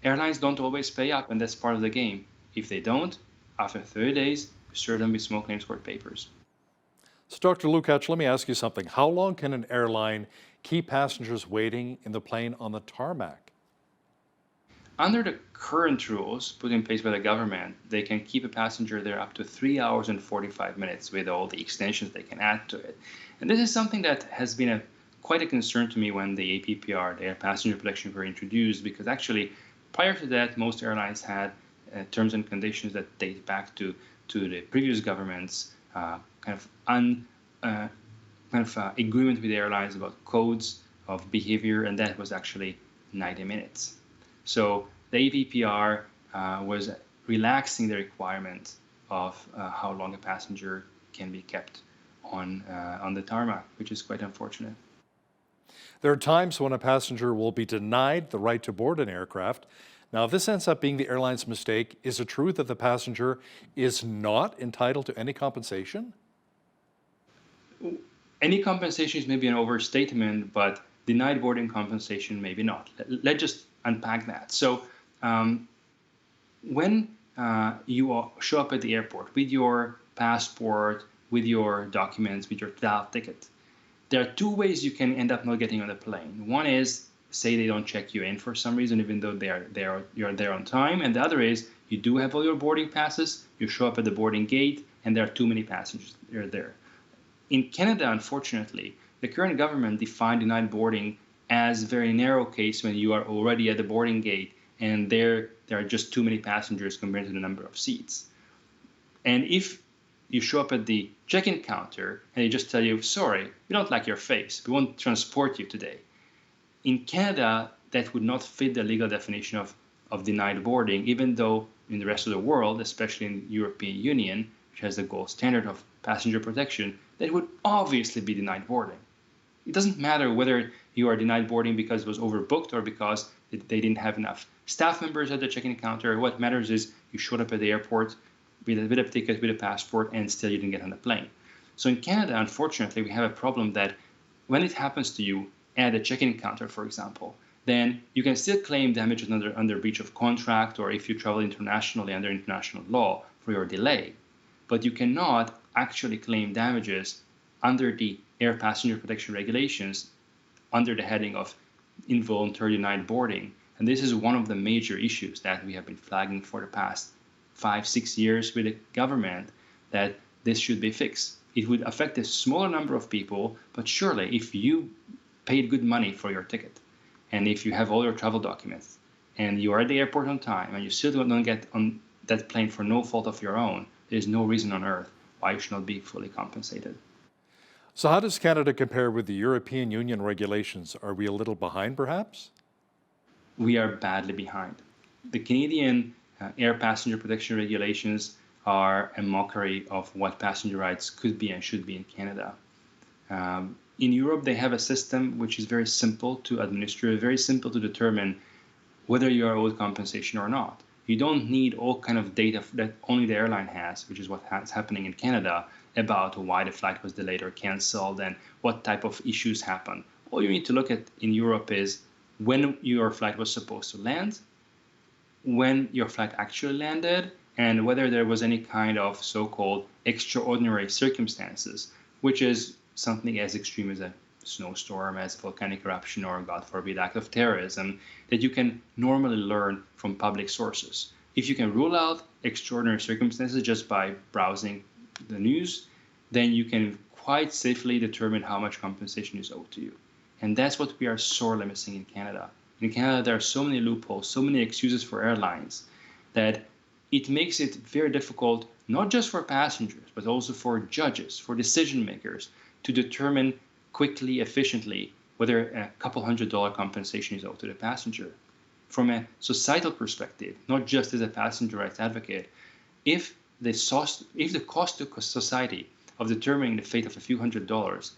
Airlines don't always pay up, and that's part of the game. If they don't, after 30 days, you serve them with small claims court papers. So Dr. Lukács, let me ask you something. How long can an airline keep passengers waiting in the plane on the tarmac? Under the current rules put in place by the government, they can keep a passenger there up to 3 hours and 45 minutes with all the extensions they can add to it. And this is something that has been quite a concern to me when the APPR, the Air Passenger Protection, were introduced, because actually prior to that, most airlines had terms and conditions that date back to the previous government's agreement with the airlines about codes of behavior, and that was actually 90 minutes. So the APPR was relaxing the requirement of how long a passenger can be kept on the tarmac, which is quite unfortunate. There are times when a passenger will be denied the right to board an aircraft. Now, if this ends up being the airline's mistake, is it true that the passenger is not entitled to any compensation? Any compensation is maybe an overstatement, but denied boarding compensation maybe not. Let's just unpack that. So when you show up at the airport with your passport, with your documents, with your travel ticket, there are two ways you can end up not getting on the plane. One is, say they don't check you in for some reason, even though you're there on time. And the other is, you do have all your boarding passes, you show up at the boarding gate, and there are too many passengers there. In Canada, unfortunately, the current government defined denied boarding as a very narrow case when you are already at the boarding gate and there are just too many passengers compared to the number of seats. And if you show up at the check-in counter and they just tell you, sorry, we don't like your face, we won't transport you today. In Canada, that would not fit the legal definition of denied boarding, even though in the rest of the world, especially in the European Union, which has the gold standard of passenger protection, that would obviously be denied boarding. It doesn't matter whether you are denied boarding because it was overbooked or because they didn't have enough staff members at the check-in counter. What matters is you showed up at the airport with a ticket, with a passport, and still you didn't get on the plane. So in Canada, unfortunately, we have a problem that when it happens to you at a check-in counter, for example, then you can still claim damages under breach of contract or if you travel internationally under international law for your delay. But you cannot actually claim damages under the air passenger protection regulations under the heading of involuntary denied boarding. And this is one of the major issues that we have been flagging for the past 5-6 years with the government, that this should be fixed. It would affect a smaller number of people, but surely if you paid good money for your ticket and if you have all your travel documents and you are at the airport on time and you still don't get on that plane for no fault of your own, there's no reason on earth why you should not be fully compensated. So how does Canada compare with the European Union regulations? Are we a little behind, perhaps? We are badly behind. The Canadian air passenger protection regulations are a mockery of what passenger rights could be and should be in Canada. In Europe, they have a system which is very simple to administer, very simple to determine whether you are owed compensation or not. You don't need all kind of data that only the airline has, which is what's happening in Canada, about why the flight was delayed or canceled and what type of issues happen. All you need to look at in Europe is when your flight was supposed to land, when your flight actually landed, and whether there was any kind of so-called extraordinary circumstances, which is something as extreme as a snowstorm, as volcanic eruption, or God forbid, act of terrorism, that you can normally learn from public sources. If you can rule out extraordinary circumstances just by browsing the news, then you can quite safely determine how much compensation is owed to you. And that's what we are sorely missing in Canada. In Canada, there are so many loopholes, so many excuses for airlines, that it makes it very difficult, not just for passengers, but also for judges, for decision makers, to determine quickly, efficiently, whether a couple $100 compensation is owed to the passenger. From a societal perspective, not just as a passenger rights advocate, if the cost to society of determining the fate of a few $100s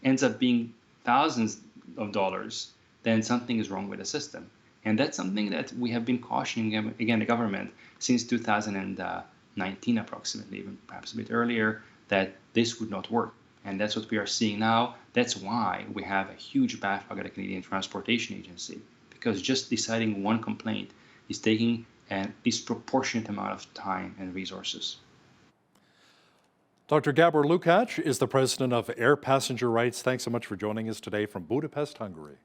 ends up being thousands of dollars, then something is wrong with the system. And that's something that we have been cautioning, again, the government since 2019 approximately, even perhaps a bit earlier, that this would not work. And that's what we are seeing now. That's why we have a huge backlog at the Canadian Transportation Agency, because just deciding one complaint is taking a disproportionate amount of time and resources. Dr. Gabor Lukács is the president of Air Passenger Rights. Thanks so much for joining us today from Budapest, Hungary.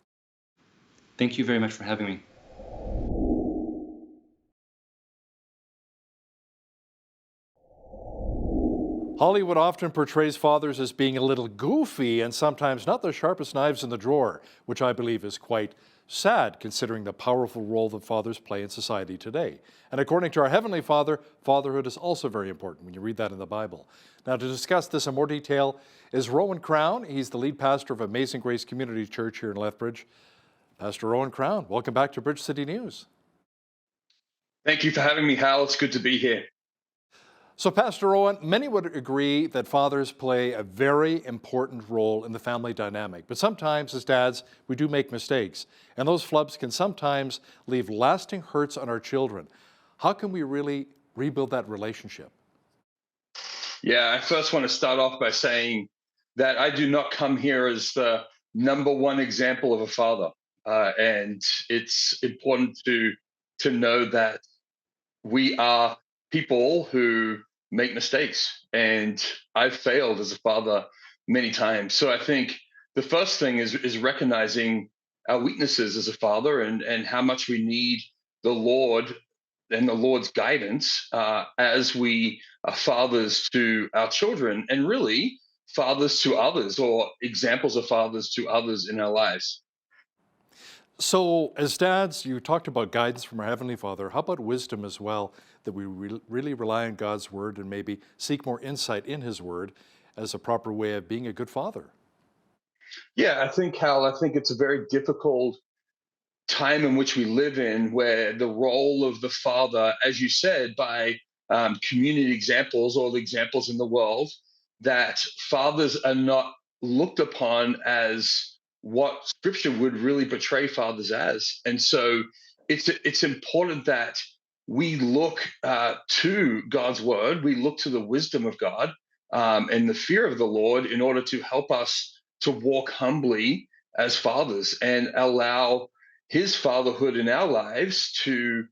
Thank you very much for having me. Hollywood often portrays fathers as being a little goofy and sometimes not the sharpest knives in the drawer, which I believe is quite sad considering the powerful role that fathers play in society today. And according to our Heavenly Father, fatherhood is also very important when you read that in the Bible. Now, to discuss this in more detail is Rowan Crown. He's the lead pastor of Amazing Grace Community Church here in Lethbridge. Pastor Rowan Crown, welcome back to Bridge City News. Thank you for having me, Hal. It's good to be here. So, Pastor Owen, many would agree that fathers play a very important role in the family dynamic. But sometimes, as dads, we do make mistakes. And those flubs can sometimes leave lasting hurts on our children. How can we really rebuild that relationship? Yeah, I first want to start off by saying that I do not come here as the number one example of a father. And it's important to know that we are people who make mistakes, and I've failed as a father many times. So I think the first thing is recognizing our weaknesses as a father, and how much we need the Lord and the Lord's guidance as we are fathers to our children, and really fathers to others, or examples of fathers to others in our lives. So, as dads, you talked about guidance from our Heavenly Father. How about wisdom as well, that we really rely on God's Word and maybe seek more insight in His Word as a proper way of being a good father? Yeah, Hal, I think it's a very difficult time in which we live in, where the role of the father, as you said, by community examples or the examples in the world, that fathers are not looked upon as what Scripture would really portray fathers as. And so it's important that we look to God's word, we look to the wisdom of God and the fear of the Lord in order to help us to walk humbly as fathers and allow his fatherhood in our lives to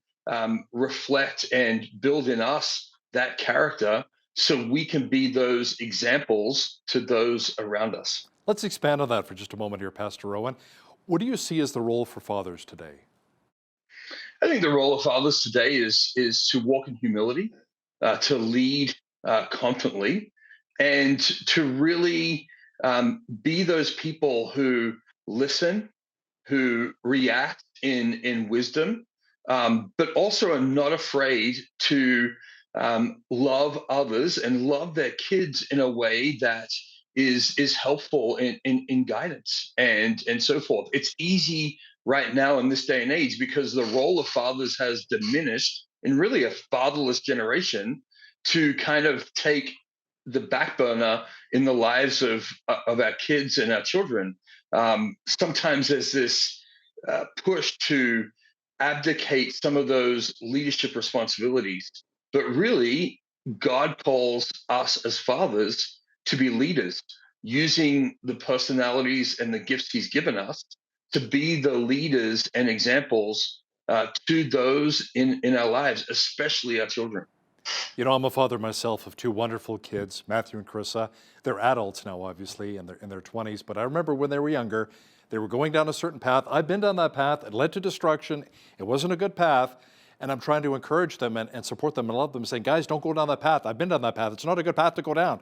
reflect and build in us that character, so we can be those examples to those around us. Let's expand on that for just a moment here, Pastor Rowan. What do you see as the role for fathers today? I think the role of fathers today is to walk in humility, to lead confidently, and to really be those people who listen, who react in wisdom, but also are not afraid to love others and love their kids in a way that is helpful in guidance and so forth. It's easy right now in this day and age, because the role of fathers has diminished in really a fatherless generation, to kind of take the back burner in the lives of our kids and our children. Sometimes there's this push to abdicate some of those leadership responsibilities. But really, God calls us as fathers to be leaders, using the personalities and the gifts He's given us to be the leaders and examples to those in our lives, especially our children. You know, I'm a father myself of two wonderful kids, Matthew and Carissa. They're adults now, obviously, in their 20s. But I remember when they were younger, they were going down a certain path. I've been down that path. It led to destruction. It wasn't a good path. And I'm trying to encourage them and support them and love them, saying, guys, don't go down that path. I've been down that path. It's not a good path to go down.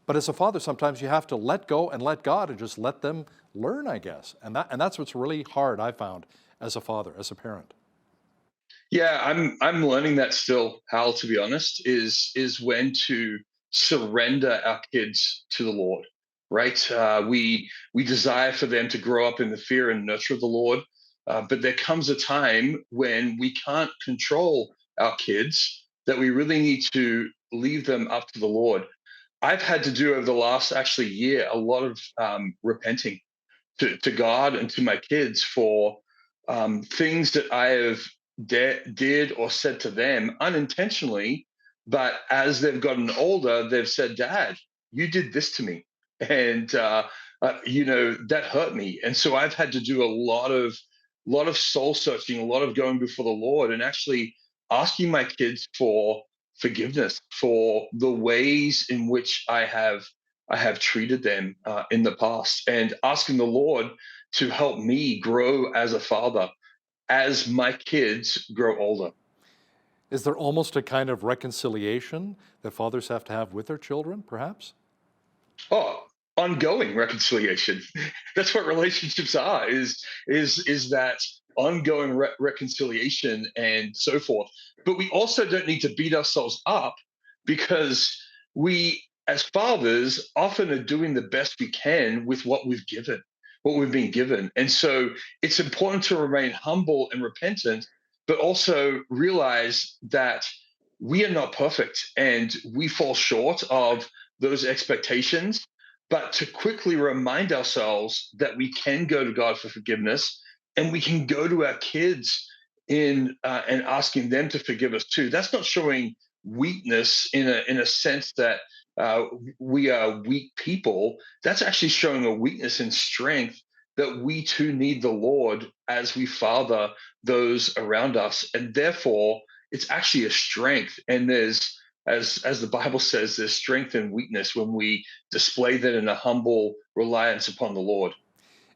But as a father, sometimes you have to let go and let God and just let them learn, I guess. And that's what's really hard, I found, as a father, as a parent. Yeah, I'm learning that still, Hal, to be honest, is when to surrender our kids to the Lord, right? We desire for them to grow up in the fear and nurture of the Lord, but there comes a time when we can't control our kids, that we really need to leave them up to the Lord. I've had to do over the last actually year a lot of repenting to God and to my kids for things that I have did or said to them unintentionally, but as they've gotten older, they've said, "Dad, you did this to me," and that hurt me. And so I've had to do a lot of soul searching, a lot of going before the Lord, and actually asking my kids for forgiveness for the ways in which I have treated them in the past, and asking the Lord to help me grow as a father as my kids grow older. Is there almost a kind of reconciliation that fathers have to have with their children, perhaps? Oh, ongoing reconciliation. That's what relationships are, is that ongoing reconciliation and so forth. But we also don't need to beat ourselves up, because we, as fathers, often are doing the best we can with what we've been given. And so it's important to remain humble and repentant, but also realize that we are not perfect and we fall short of those expectations. But to quickly remind ourselves that we can go to God for forgiveness, and we can go to our kids in and asking them to forgive us too. That's not showing weakness in a sense that we are weak people. That's actually showing a weakness in strength, that we too need the Lord as we father those around us, and therefore it's actually a strength. And there's, as the Bible says, there's strength and weakness when we display that in a humble reliance upon the Lord.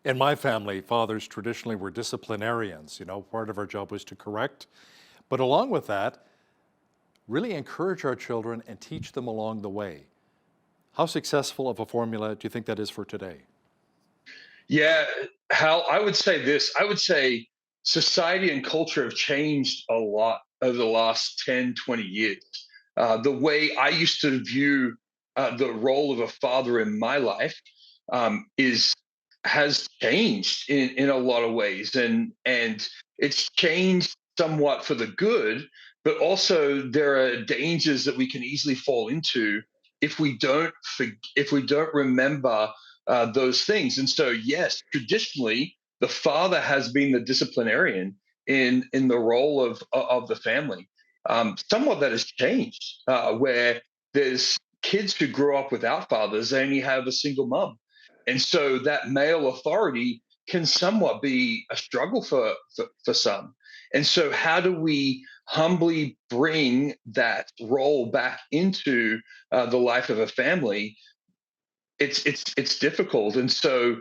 In my family, fathers traditionally were disciplinarians. Part of our job was to correct, but along with that, really encourage our children and teach them along the way. How successful of a formula do you think that is for today? Yeah, Hal, I would say this. I would say society and culture have changed a lot over the last 10, 20 years. The way I used to view the role of a father in my life has changed in a lot of ways, and it's changed somewhat for the good, but also there are dangers that we can easily fall into if we don't remember those things. And so, yes, traditionally, the father has been the disciplinarian in the role of the family. Somewhat that has changed, where there's kids who grow up without fathers, they only have a single mom, and so that male authority can somewhat be a struggle for some. And so, how do we humbly bring that role back into the life of a family? It's difficult, and so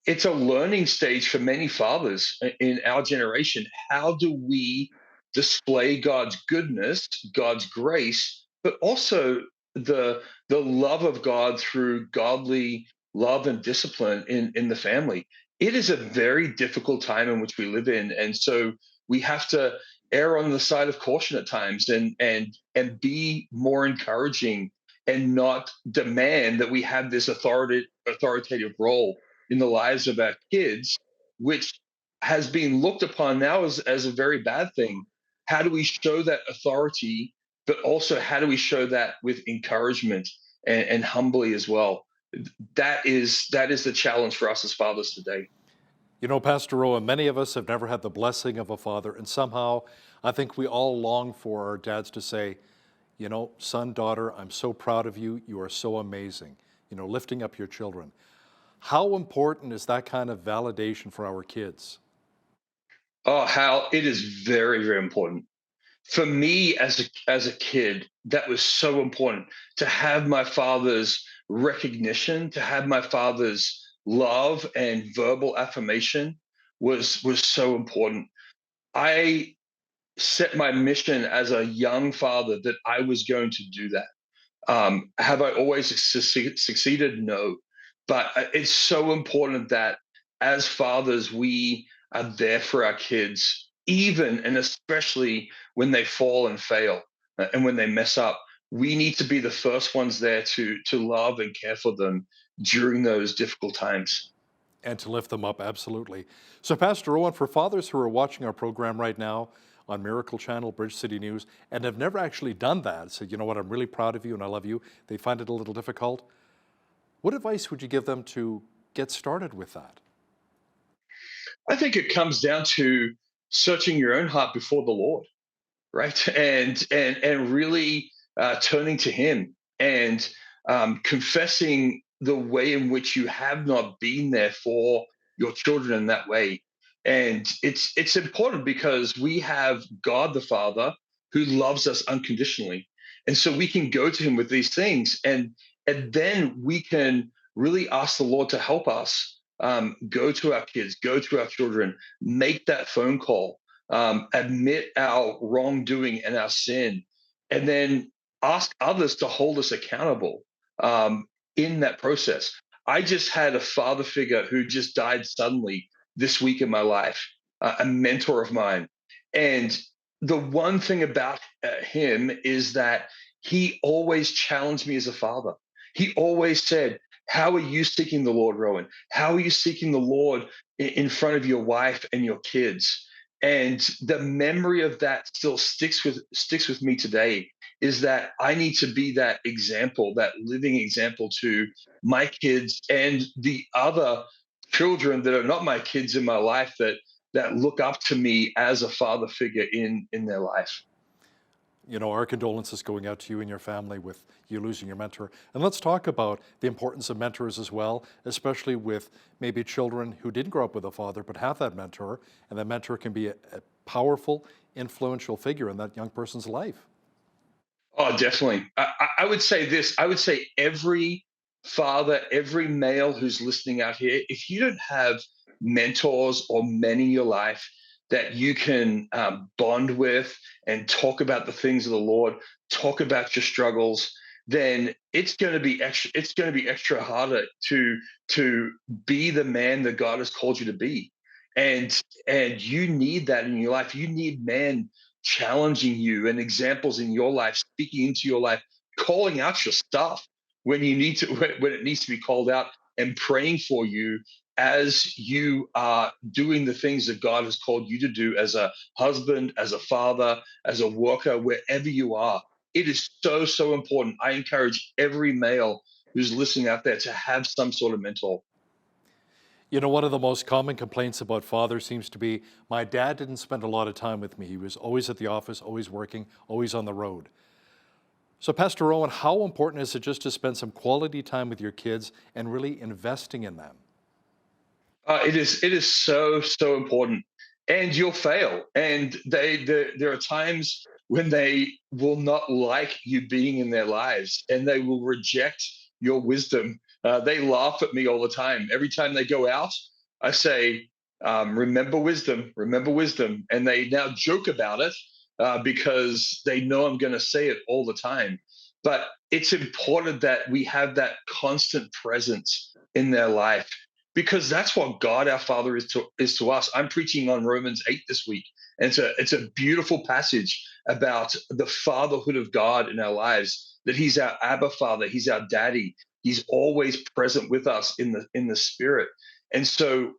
it's a learning stage for many fathers in our generation. How do we display God's goodness, God's grace, but also the love of God through godly love and discipline in the family? It is a very difficult time in which we live in, and so we have to err on the side of caution at times, and be more encouraging, and not demand that we have this authoritative role in the lives of our kids, which has been looked upon now as a very bad thing. How do we show that authority, but also how do we show that with encouragement and humbly as well? That is the challenge for us as fathers today. Pastor Rowan, many of us have never had the blessing of a father, and somehow I think we all long for our dads to say, son, daughter, I'm so proud of you. You are so amazing. Lifting up your children. How important is that kind of validation for our kids? Oh, Hal, it is very, very important. For me as a kid, that was so important to have my father's recognition, to have my father's love and verbal affirmation was so important. I set my mission as a young father that I was going to do that. Have I always succeeded? No. But it's so important that as fathers, we are there for our kids, even and especially when they fall and fail, and when they mess up. We need to be the first ones there to love and care for them during those difficult times. And to lift them up, absolutely. So, Pastor Owen, for fathers who are watching our program right now on Miracle Channel, Bridge City News, and have never actually done that, said, you know what, I'm really proud of you and I love you, they find it a little difficult, what advice would you give them to get started with that? I think it comes down to searching your own heart before the Lord, right? And really turning to Him, and confessing the way in which you have not been there for your children in that way. And it's important because we have God the Father who loves us unconditionally, and so we can go to Him with these things, and then we can really ask the Lord to help us go to our kids, go to our children, make that phone call, admit our wrongdoing and our sin, and then ask others to hold us accountable in that process. I just had a father figure who just died suddenly this week in my life, a mentor of mine. And the one thing about him is that he always challenged me as a father. He always said, how are you seeking the Lord, Rowan? How are you seeking the Lord in front of your wife and your kids? And the memory of that still sticks with me today, is that I need to be that example, that living example to my kids and the other children that are not my kids in my life, that look up to me as a father figure in their life. You know, our condolences going out to you and your family with you losing your mentor. And let's talk about the importance of mentors as well, especially with maybe children who didn't grow up with a father but have that mentor, and that mentor can be a powerful, influential figure in that young person's life. Oh, definitely. I would say this. I would say every father, every male who's listening out here, if you don't have mentors or men in your life that you can bond with and talk about the things of the Lord, talk about your struggles, then it's going to be extra. It's going to be extra harder to be the man that God has called you to be, and you need that in your life. You need men challenging you and examples in your life, speaking into your life, calling out your stuff when you need to, when it needs to be called out, and praying for you as you are doing the things that God has called you to do as a husband, as a father, as a worker, wherever you are. It is so, so important. I encourage every male who's listening out there to have some sort of mentor. You know, one of the most common complaints about fathers seems to be, my dad didn't spend a lot of time with me. He was always at the office, always working, always on the road. So Pastor Owen, how important is it just to spend some quality time with your kids and really investing in them? It is so, so important. And you'll fail. And there are times when they will not like you being in their lives, and they will reject your wisdom. They laugh at me all the time. Every time they go out, I say, remember wisdom. And they now joke about it because they know I'm going to say it all the time. But it's important that we have that constant presence in their life, because that's what God our Father is to us. I'm preaching on Romans 8 this week, and it's a beautiful passage about the fatherhood of God in our lives, that he's our Abba Father, he's our daddy. He's always present with us in the spirit. And so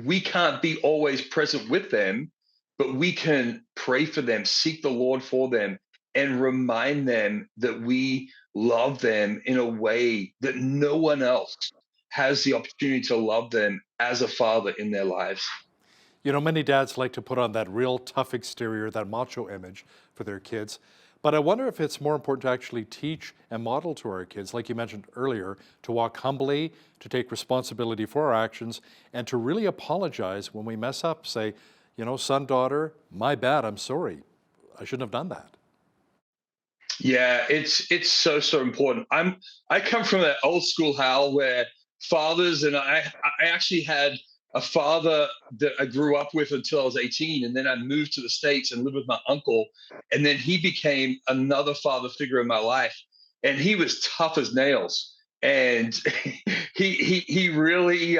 we can't be always present with them, but we can pray for them, seek the Lord for them, and remind them that we love them in a way that no one else has the opportunity to love them as a father in their lives. You know, many dads like to put on that real tough exterior, that macho image for their kids. But I wonder if it's more important to actually teach and model to our kids, like you mentioned earlier, to walk humbly, to take responsibility for our actions, and to really apologize when we mess up. Say, you know, son, daughter, my bad, I'm sorry. I shouldn't have done that. Yeah, it's so, so important. I come from that old school Hal where fathers, and I actually had a father that I grew up with until I was 18, and then I moved to the States and lived with my uncle, and then he became another father figure in my life, and he was tough as nails, and he really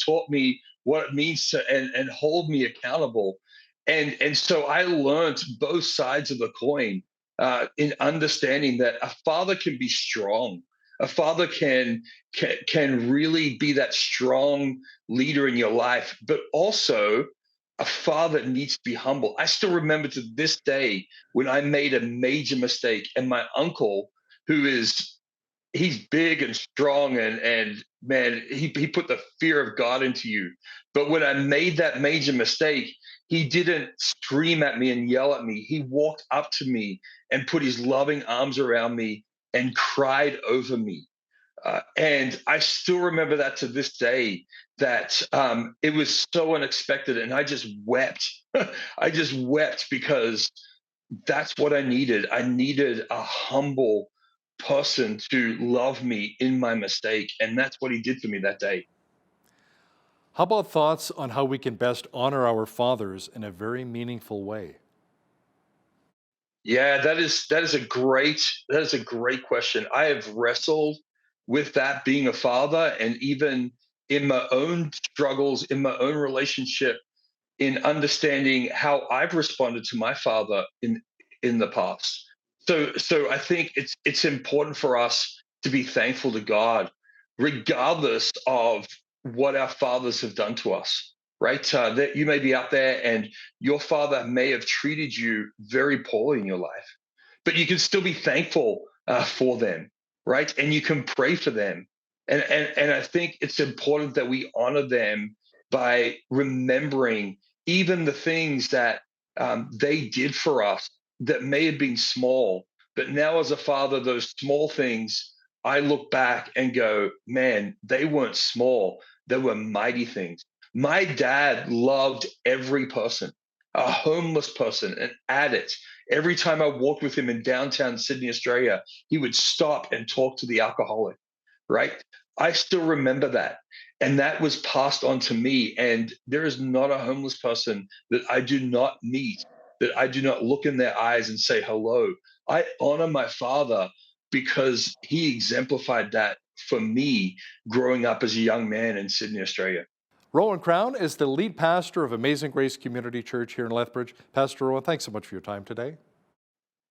taught me what it means to and hold me accountable, and so I learned both sides of the coin in understanding that a father can be strong. A father can really be that strong leader in your life, but also a father needs to be humble. I still remember to this day when I made a major mistake, and my uncle, he's big and strong, and man, he put the fear of God into you. But when I made that major mistake, he didn't scream at me and yell at me. He walked up to me and put his loving arms around me and cried over me. And I still remember that to this day, that it was so unexpected. And I just wept. I just wept because that's what I needed. I needed a humble person to love me in my mistake. And that's what he did for me that day. How about thoughts on how we can best honor our fathers in a very meaningful way? Yeah, that is a great question. I have wrestled with that being a father, and even in my own struggles, in my own relationship, in understanding how I've responded to my father in the past. So I think it's important for us to be thankful to God, regardless of what our fathers have done to us. right? That you may be out there and your father may have treated you very poorly in your life, but you can still be thankful for them, right? And you can pray for them. And I think it's important that we honor them by remembering even the things that they did for us that may have been small. But now, as a father, those small things, I look back and go, man, they weren't small. They were mighty things. My dad loved every person, a homeless person, an addict. Every time I walked with him in downtown Sydney, Australia, he would stop and talk to the alcoholic, right? I still remember that. And that was passed on to me. And there is not a homeless person that I do not meet, that I do not look in their eyes and say hello. I honor my father because he exemplified that for me growing up as a young man in Sydney, Australia. Rowan Crown is the lead pastor of Amazing Grace Community Church here in Lethbridge. Pastor Rowan, thanks so much for your time today.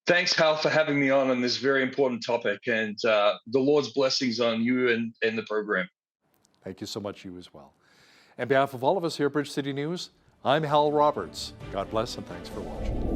Thanks, Hal, for having me on this very important topic, and the Lord's blessings on you and the program. Thank you so much, you as well. On behalf of all of us here at Bridge City News, I'm Hal Roberts. God bless and thanks for watching.